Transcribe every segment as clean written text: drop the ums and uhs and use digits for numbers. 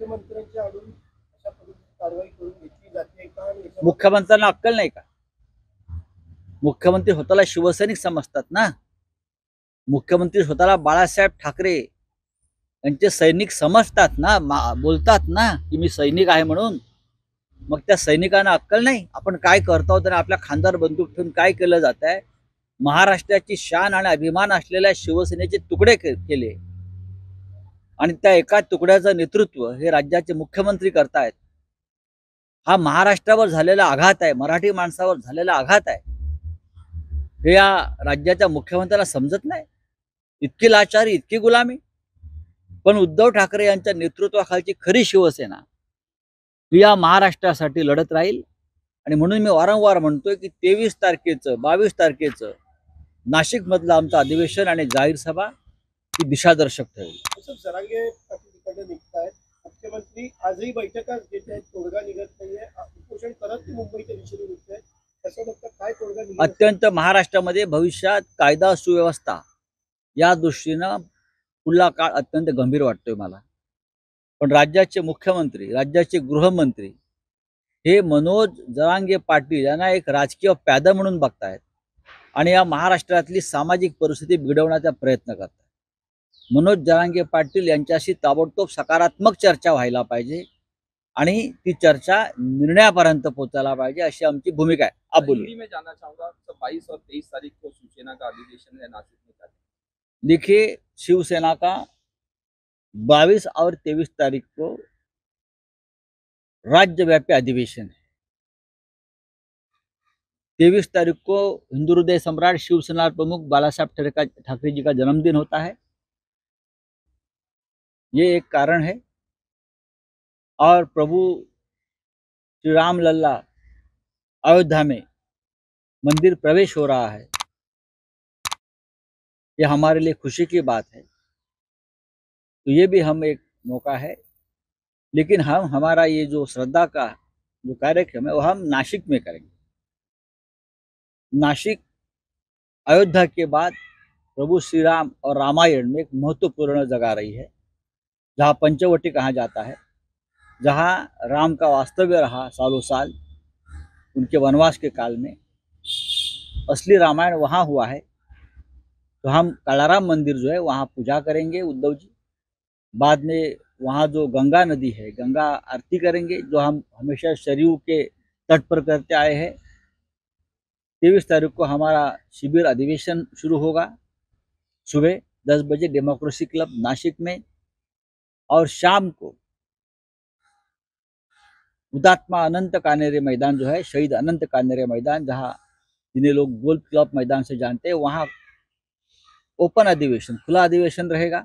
मुख्यमंत्र्यांच्या आडून अशा पद्धतीची कारवाई करून घेतली जाते का? आणि याच्यामध्ये मुख्यमंत्र्यांना अक्कल नाही का? मुख्यमंत्री स्वतःला शिवसैनिक समजतात ना. मुख्यमंत्री स्वतःला बाळासाहेब ठाकरे यांचे सैनिक समजतात ना, बोलतात ना की मी सैनिक आहे म्हणून. मग त्या सैनिकांना अक्कल नाही? आपण काय करतो आणि आपल्या खांद्यावर बंदूक ठेवून काय केलं जात आहे? महाराष्ट्राची शान आणि अभिमान असलेल्या शिवसेनेचे तुकडे केले आणि त्या एका तुकड्याचं नेतृत्व हे राज्याचे मुख्यमंत्री करतायत. हा महाराष्ट्रावर झालेला आघात आहे, मराठी माणसावर झालेला आघात आहे. हे या राज्याच्या मुख्यमंत्र्याला समजत नाही. इतकी लाचारी, इतकी गुलामी. पण उद्धव ठाकरे यांच्या नेतृत्वाखालची खरी शिवसेना ही या महाराष्ट्रासाठी लढत राहील. आणि म्हणून मी वारंवार म्हणतोय की 23 तारखेचं 22 तारखेचं नाशिक मधलं आमचं अधिवेशन आणि जाहीर सभा ही दिशादर्शक ठरेल. जरांगे पाटील तिकडे निघतायत, मुख्यमंत्री आजही बैठकाच घेत आहेत, तोडगा निघत नाहीये, उपोषण करत ते मुंबईच्या दिशेने निघत आहेत. त्याचं फक्त काय तोडगा निघेल? अत्यंत महाराष्ट्रामध्ये भविष्यात कायदा सुव्यवस्था या दृष्टीनं पुढला काळ अत्यंत गंभीर वाटतोय मला. पण राज्याचे मुख्यमंत्री, राज्याचे गृहमंत्री हे मनोज जरांगे पाटील यांना एक राजकीय प्यादा म्हणून बघतायत आणि या महाराष्ट्रातली सामाजिक परिस्थिती बिघडवण्याचा प्रयत्न करतात. मनोज जरांगे पाटील यांच्याशी ताबडतोब सकारात्मक चर्चा व्हायला पाहिजे आणि ती चर्चा निर्णयापर्यंत पोहोचायला पाहिजे, अशी आमची भूमिका आहे. आप बोलिए. मैं जानना चाहूंगा, 22 और 23 तारीख को शिवसेना का अधिवेशन है नासिक में। देखिए, शिवसेना का 22 और 23 तारीख को राज्यव्यापी अधिवेशन है। 23 तारीख को हिंदू हृदय सम्राट शिवसेना प्रमुख बालासाहेब ठाकरे जी का जन्मदिन होता है, ये एक कारण है। और प्रभु श्री राम लल्ला अयोध्या में मंदिर प्रवेश हो रहा है, ये हमारे लिए खुशी की बात है। तो ये भी हम एक मौका है, लेकिन हम हमारा ये जो श्रद्धा का जो कार्यक्रम है वो हम नासिक में करेंगे। नासिक अयोध्या के बाद प्रभु श्री राम और रामायण में एक महत्वपूर्ण जगह रही है, जहाँ पंचवटी कहा जाता है, जहाँ राम का वास्तव्य रहा सालों साल उनके वनवास के काल में। असली रामायण वहाँ हुआ है। तो हम कालाराम मंदिर जो है वहाँ पूजा करेंगे उद्धव जी। बाद में वहाँ जो गंगा नदी है, गंगा आरती करेंगे, जो हम हमेशा सरयू के तट पर करते आए हैं। 23 तारीख को हमारा शिविर अधिवेशन शुरू होगा सुबह 10 बजे डेमोक्रेसी क्लब नासिक में, और शाम को हुतात्मा अनंत कानेरे मैदान जो है, शहीद अनंत कानेरे मैदान, जहाँ जिन्हें लोग गोल्फ क्लब मैदान से जानते हैं, वहाँ ओपन अधिवेशन, खुला अधिवेशन रहेगा।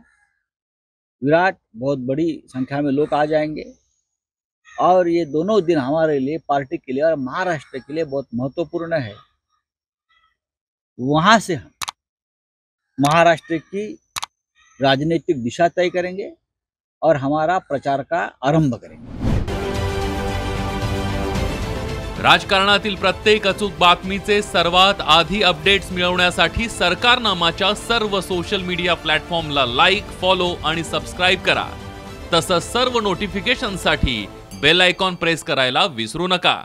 विराट बहुत बड़ी संख्या में लोग आ जाएंगे और ये दोनों दिन हमारे लिए, पार्टी के लिए और महाराष्ट्र के लिए बहुत महत्वपूर्ण है। वहां से हम महाराष्ट्र की राजनीतिक दिशा तय करेंगे और हमारा प्रचार का आरंभ करेंगे। राजकारणातील प्रत्येक अचूक बातमीचे सर्वात आधी अपडेट्स मिळवण्यासाठी सरकारनामाच्या सर्व सोशल मीडिया प्लॅटफॉर्मला लाईक, फॉलो आणि सबस्क्राइब करा। तसंच सर्व नोटिफिकेशनसाठी बेल आयकॉन प्रेस करायला विसरू नका।